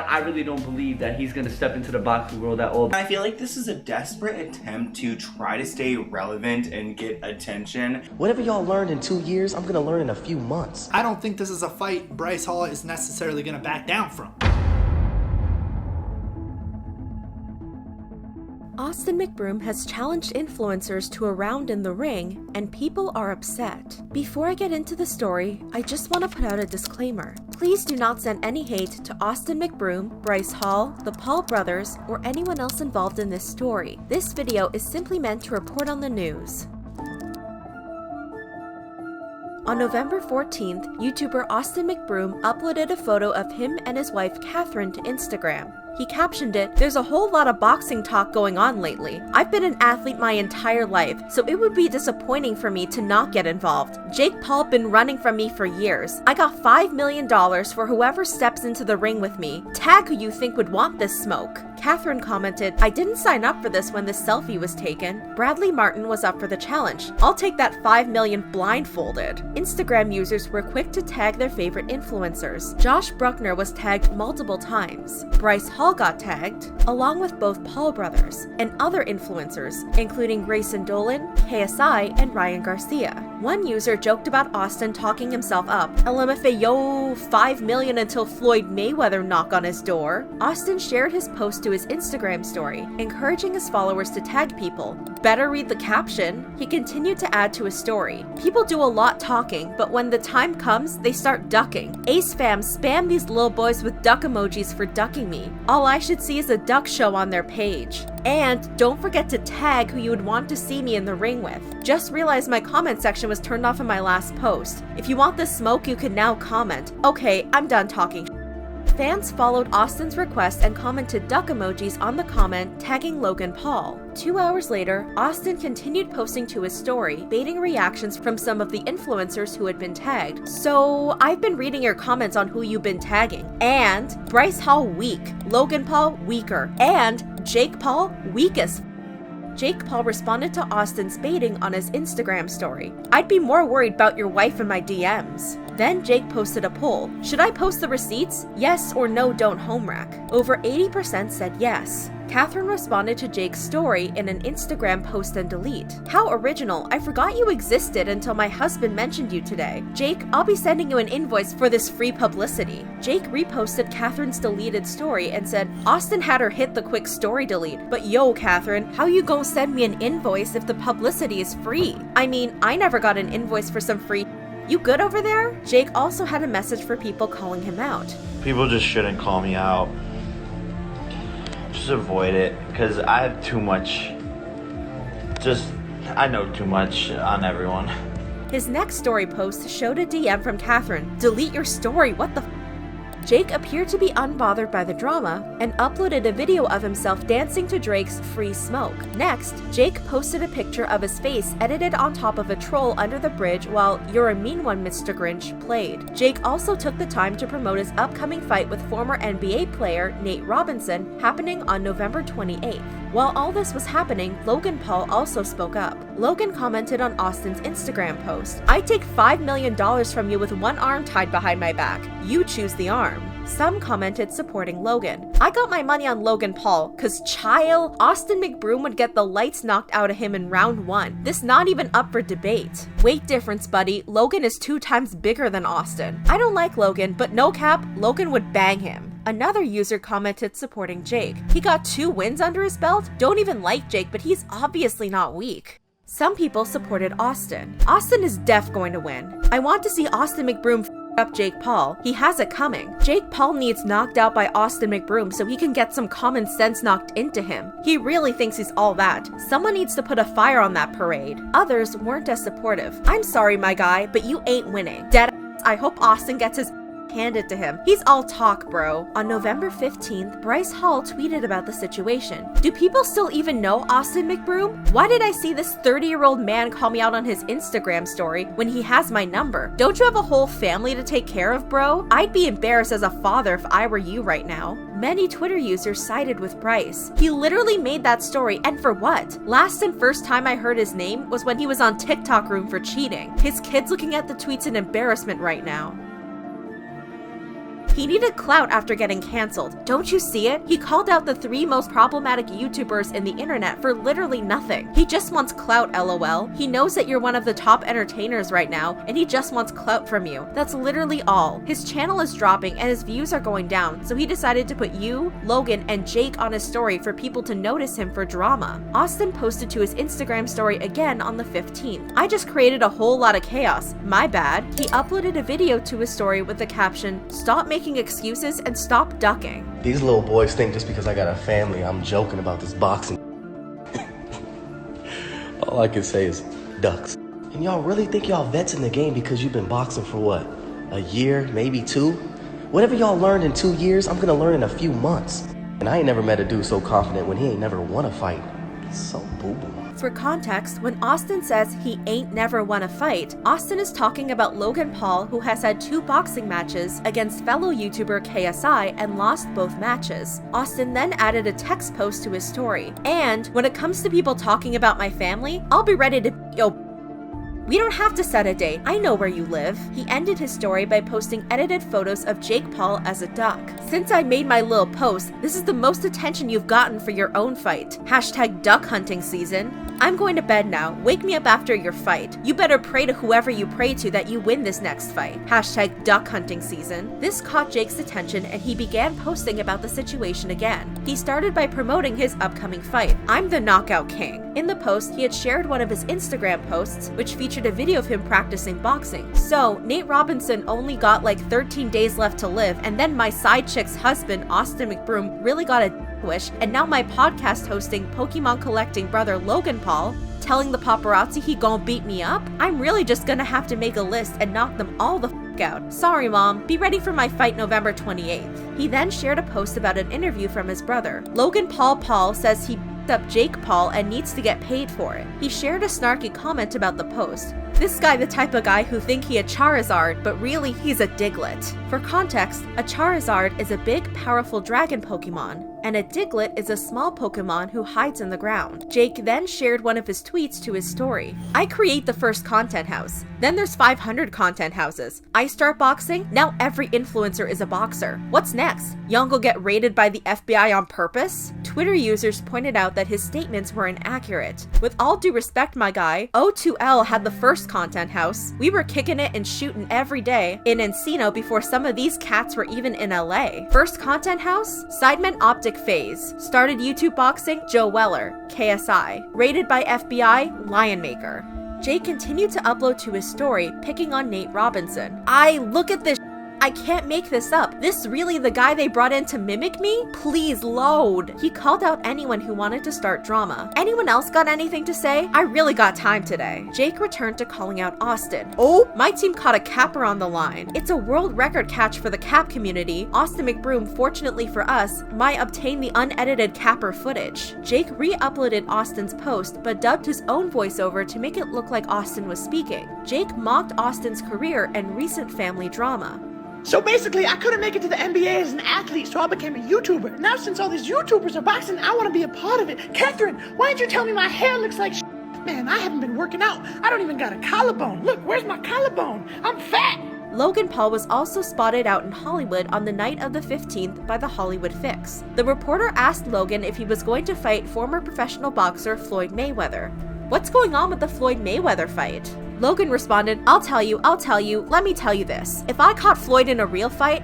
I really don't believe that he's gonna step into the boxing world that old. I feel like this is a desperate attempt to try to stay relevant and get attention. Whatever y'all learned in 2 years, I'm gonna learn in a few months. I don't think this is a fight Bryce Hall is necessarily gonna back down from. Austin McBroom has challenged influencers to a round in the ring, and people are upset. Before I get into the story, I just want to put out a disclaimer. Please do not send any hate to Austin McBroom, Bryce Hall, the Paul brothers, or anyone else involved in this story. This video is simply meant to report on the news. On November 14th, YouTuber Austin McBroom uploaded a photo of him and his wife Catherine to Instagram. He captioned it, "There's a whole lot of boxing talk going on lately. I've been an athlete my entire life, so it would be disappointing for me to not get involved. Jake Paul been running from me for years. I got $5 million for whoever steps into the ring with me. Tag who you think would want this smoke." Catherine commented, "I didn't sign up for this when this selfie was taken. Bradley Martin was up for the challenge. I'll take that $5 million blindfolded." Instagram users were quick to tag their favorite influencers. Josh Bruckner was tagged multiple times. Bryce Hall got tagged, along with both Paul brothers, and other influencers, including Grayson Dolan, KSI, and Ryan Garcia. One user joked about Austin talking himself up. LMFA, yo, $5 million until Floyd Mayweather knock on his door. Austin shared his post to his Instagram story, encouraging his followers to tag people. Better read the caption. He continued to add to his story. "People do a lot talking, but when the time comes, they start ducking. Ace fam spam these little boys with duck emojis for ducking me. All I should see is a duck show on their page. And don't forget to tag who you would want to see me in the ring with. Just realized my comment section was turned off in my last post. If you want this smoke, you can now comment. Okay, I'm done talking." Fans followed Austin's request and commented duck emojis on the comment, tagging Logan Paul. 2 hours later, Austin continued posting to his story, baiting reactions from some of the influencers who had been tagged. "So, I've been reading your comments on who you've been tagging. And Bryce Hall weak, Logan Paul weaker, and Jake Paul weakest." Jake Paul responded to Austin's baiting on his Instagram story. "I'd be more worried about your wife in my DMs." Then Jake posted a poll. "Should I post the receipts? Yes or no, don't home wreck." Over 80% said yes. Catherine responded to Jake's story in an Instagram post and delete. "How original, I forgot you existed until my husband mentioned you today. Jake, I'll be sending you an invoice for this free publicity." Jake reposted Catherine's deleted story and said, "Austin had her hit the quick story delete, but yo Catherine, how you gon' send me an invoice if the publicity is free? I mean, I never got an invoice for some free. You good over there?" Jake also had a message for people calling him out. "People just shouldn't call me out. Just avoid it, because I have too much. I know too much on everyone." His next story post showed a DM from Catherine. "Delete your story, what the f?" Jake appeared to be unbothered by the drama and uploaded a video of himself dancing to Drake's Free Smoke. Next, Jake posted a picture of his face edited on top of a troll under the bridge while "You're a Mean One, Mr. Grinch" played. Jake also took the time to promote his upcoming fight with former NBA player Nate Robinson, happening on November 28th. While all this was happening, Logan Paul also spoke up. Logan commented on Austin's Instagram post, "I'd take $5 million from you with one arm tied behind my back. You choose the arm." Some commented supporting Logan. "I got my money on Logan Paul, cause child, Austin McBroom would get the lights knocked out of him in round 1. This not even up for debate. Weight difference, buddy. Logan is 2 times bigger than Austin. I don't like Logan, but no cap, Logan would bang him." Another user commented supporting Jake. "He got 2 wins under his belt? Don't even like Jake, but he's obviously not weak." Some people supported Austin. "Austin is def going to win. I want to see Austin McBroom up Jake Paul. He has it coming. Jake Paul needs knocked out by Austin McBroom so he can get some common sense knocked into him. He really thinks he's all that. Someone needs to put a fire on that parade." Others weren't as supportive. "I'm sorry, my guy, but you ain't winning. Dead ass, I hope Austin gets his handed to him. He's all talk, bro." On November 15th, Bryce Hall tweeted about the situation. "Do people still even know Austin McBroom? Why did I see this 30-year-old man call me out on his Instagram story when he has my number? Don't you have a whole family to take care of, bro? I'd be embarrassed as a father if I were you right now." Many Twitter users sided with Bryce. He literally made that story, and for what? Last and first time I heard his name was when he was on TikTok Room for cheating. His kid's looking at the tweets in embarrassment right now. He needed clout after getting canceled. Don't you see it? He called out the 3 most problematic YouTubers in the internet for literally nothing. He just wants clout, lol. He knows that you're one of the top entertainers right now, and he just wants clout from you. That's literally all. His channel is dropping and his views are going down, so he decided to put you, Logan, and Jake on his story for people to notice him for drama. Austin posted to his Instagram story again on the 15th. I just created a whole lot of chaos. My bad. He uploaded a video to his story with the caption, "Stop making excuses and stop ducking." These little boys think just because I got a family, I'm joking about this boxing. All I can say is ducks. And y'all really think y'all vets in the game because you've been boxing for what? A year, maybe 2? Whatever y'all learned in 2 years, I'm gonna learn in a few months. And I ain't never met a dude so confident when he ain't never won a fight. So boo-boo. For context, when Austin says he ain't never won a fight, Austin is talking about Logan Paul, who has had 2 boxing matches against fellow YouTuber KSI and lost both matches. Austin then added a text post to his story. And when it comes to people talking about my family, I'll be ready to we don't have to set a date. I know where you live. He ended his story by posting edited photos of Jake Paul as a duck. Since I made my little post, this is the most attention you've gotten for your own fight. Hashtag duck hunting season. I'm going to bed now. Wake me up after your fight. You better pray to whoever you pray to that you win this next fight. Hashtag duck hunting season. This caught Jake's attention and he began posting about the situation again. He started by promoting his upcoming fight. I'm the Knockout King. In the post, he had shared one of his Instagram posts, which featured a video of him practicing boxing. So, Nate Robinson only got like 13 days left to live, and then my side chick's husband, Austin McBroom, really got a wish, and now my podcast hosting Pokemon collecting brother Logan Paul telling the paparazzi he gon' beat me up? I'm really just gonna have to make a list and knock them all the f out. Sorry mom, be ready for my fight November 28th. He then shared a post about an interview from his brother. Logan Paul says he up Jake Paul and needs to get paid for it. He shared a snarky comment about the post. This guy the type of guy who think he a Charizard, but really he's a Diglett. For context, a Charizard is a big, powerful dragon Pokemon, and a Diglett is a small Pokemon who hides in the ground. Jake then shared one of his tweets to his story. I create the first content house. Then there's 500 content houses. I start boxing, now every influencer is a boxer. What's next? Young get raided by the FBI on purpose? Twitter users pointed out that his statements were inaccurate. With all due respect, my guy, O2L had the first content house. We were kicking it and shooting every day in Encino before some of these cats were even in LA. First content house? Sidemen Optic Phase. Started YouTube boxing? Joe Weller, KSI. Raided by FBI? Lionmaker. Jake continued to upload to his story, picking on Nate Robinson. Look at this. I can't make this up. This really the guy they brought in to mimic me? Please load. He called out anyone who wanted to start drama. Anyone else got anything to say? I really got time today. Jake returned to calling out Austin. Oh, my team caught a capper on the line. It's a world record catch for the cap community. Austin McBroom, fortunately for us, might obtain the unedited capper footage. Jake re-uploaded Austin's post, but dubbed his own voiceover to make it look like Austin was speaking. Jake mocked Austin's career and recent family drama. So basically, I couldn't make it to the NBA as an athlete, so I became a YouTuber. Now since all these YouTubers are boxing, I want to be a part of it. Catherine, why didn't you tell me my hair looks like shit? Man, I haven't been working out. I don't even got a collarbone. Look, where's my collarbone? I'm fat. Logan Paul was also spotted out in Hollywood on the night of the 15th by the Hollywood Fix. The reporter asked Logan if he was going to fight former professional boxer Floyd Mayweather. What's going on with the Floyd Mayweather fight? Logan responded, I'll tell you, let me tell you this. If I caught Floyd in a real fight,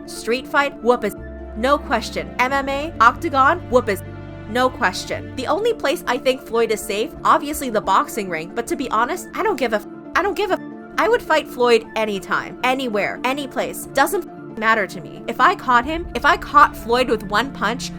street fight, whoop his, no question. MMA, octagon, whoop his, no question. The only place I think Floyd is safe, obviously the boxing ring, but to be honest, I don't give a, I would fight Floyd anytime, anywhere, any place, doesn't matter to me. If I caught Floyd with one punch,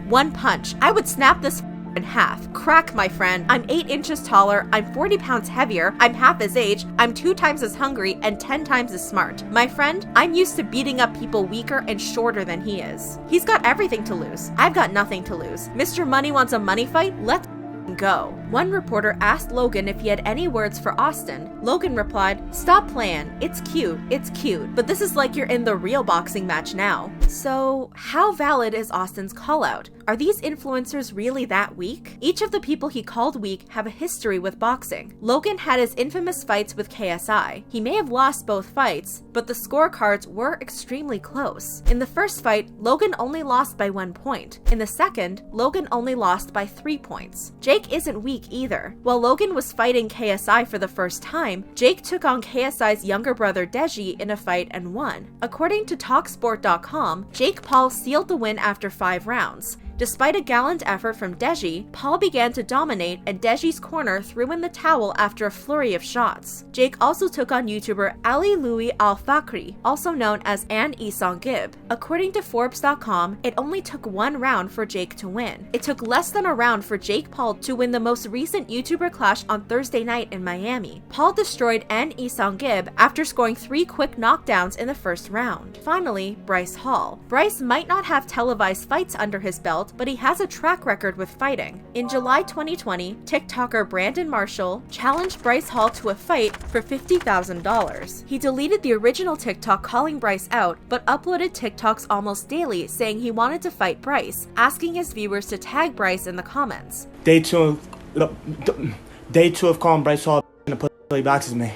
I would snap this in half. Crack, my friend. I'm 8 inches taller, I'm 40 pounds heavier, I'm half his age, I'm 2 times as hungry, and 10 times as smart. My friend, I'm used to beating up people weaker and shorter than he is. He's got everything to lose. I've got nothing to lose. Mr. Money wants a money fight? Let's go. One reporter asked Logan if he had any words for Austin. Logan replied, stop playing. It's cute, but this is like you're in the real boxing match now. So, how valid is Austin's call-out? Are these influencers really that weak? Each of the people he called weak have a history with boxing. Logan had his infamous fights with KSI. He may have lost both fights, but the scorecards were extremely close. In the first fight, Logan only lost by 1 point. In the second, Logan only lost by 3 points. Jake isn't weak either. While Logan was fighting KSI for the first time, Jake took on KSI's younger brother Deji in a fight and won. According to Talksport.com, Jake Paul sealed the win after 5 rounds. Despite a gallant effort from Deji, Paul began to dominate and Deji's corner threw in the towel after a flurry of shots. Jake also took on YouTuber Ali Louis Al Fakri, also known as Ann Isong Gib. According to Forbes.com, it only took 1 round for Jake to win. It took less than a round for Jake Paul to win the most recent YouTuber clash on Thursday night in Miami. Paul destroyed Ann Isong Gib after scoring 3 quick knockdowns in the first round. Finally, Bryce Hall. Bryce might not have televised fights under his belt, but he has a track record with fighting. In July 2020, TikToker Brandon Marshall challenged Bryce Hall to a fight for $50,000. He deleted the original TikTok calling Bryce out, but uploaded TikToks almost daily saying he wanted to fight Bryce, asking his viewers to tag Bryce in the comments. Day two of calling Bryce Hall and the pussy boxes me.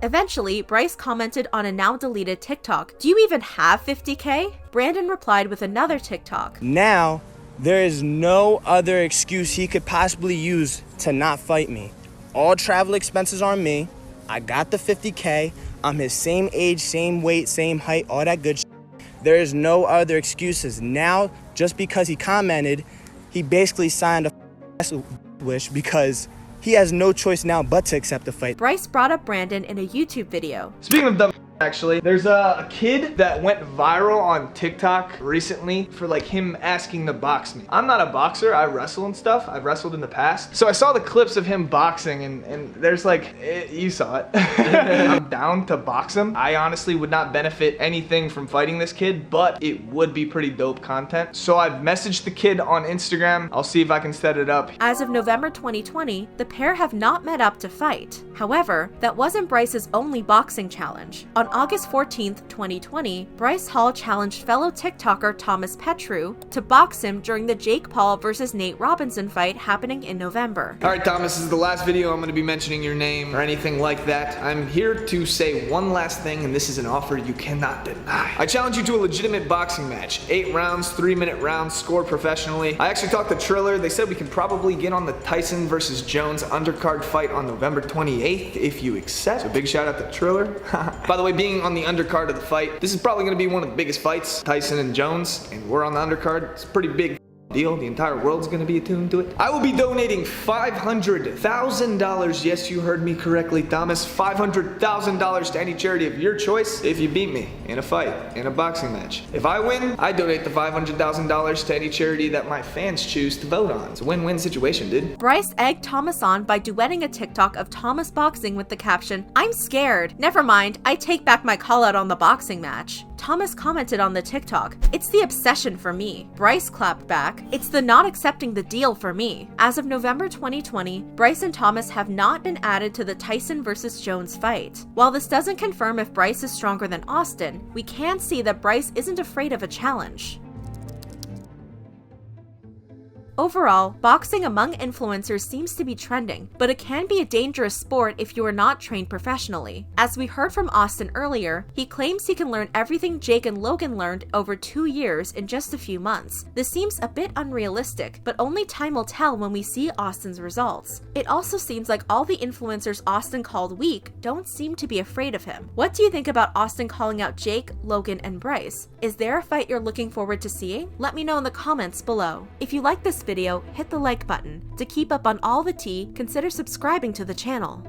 Eventually, Bryce commented on a now deleted TikTok, "Do you even have 50K?" Brandon replied with another TikTok. Now, there is no other excuse he could possibly use to not fight me. All travel expenses are on me. I got the 50K. I'm his same age, same weight, same height, all that good shit. There is no other excuses. Now, just because he commented, he basically signed a wish because he has no choice now but to accept the fight. Bryce brought up Brandon in a YouTube video. Speaking of dumb actually, there's a kid that went viral on TikTok recently for like him asking to box me. I'm not a boxer, I wrestle and stuff. I've wrestled in the past. So I saw the clips of him boxing and there's like, you saw it. I'm down to box him. I honestly would not benefit anything from fighting this kid, but it would be pretty dope content. So I've messaged the kid on Instagram. I'll see if I can set it up. As of November 2020, the pair have not met up to fight. However, that wasn't Bryce's only boxing challenge. On August 14th, 2020, Bryce Hall challenged fellow TikToker Thomas Petru to box him during the Jake Paul versus Nate Robinson fight happening in November. All right, Thomas, this is the last video I'm going to be mentioning your name or anything like that. I'm here to say one last thing, and this is an offer you cannot deny. I challenge you to a legitimate boxing match. 8 rounds, 3-minute rounds, scored professionally. I actually talked to Triller. They said we can probably get on the Tyson versus Jones undercard fight on November 28th if you accept. So big shout out to Triller. By the way, being on the undercard of the fight, this is probably going to be one of the biggest fights, Tyson and Jones, and we're on the undercard. It's a pretty big deal. The entire world's going to be attuned to it. I will be donating $500,000. Yes, you heard me correctly, Thomas. $500,000 to any charity of your choice if you beat me in a fight, in a boxing match. If I win, I donate the $500,000 to any charity that my fans choose to vote on. It's a win-win situation, dude. Bryce egged Thomas on by duetting a TikTok of Thomas boxing with the caption, "I'm scared. Never mind, I take back my call out on the boxing match." Thomas commented on the TikTok, "It's the obsession for me." Bryce clapped back, "It's the not accepting the deal for me." As of November 2020, Bryce and Thomas have not been added to the Tyson versus Jones fight. While this doesn't confirm if Bryce is stronger than Austin, we can see that Bryce isn't afraid of a challenge. Overall, boxing among influencers seems to be trending, but it can be a dangerous sport if you are not trained professionally. As we heard from Austin earlier, he claims he can learn everything Jake and Logan learned over 2 years in just a few months. This seems a bit unrealistic, but only time will tell when we see Austin's results. It also seems like all the influencers Austin called weak don't seem to be afraid of him. What do you think about Austin calling out Jake, Logan, and Bryce? Is there a fight you're looking forward to seeing? Let me know in the comments below. If you like this video, hit the like button. To keep up on all the tea, consider subscribing to the channel.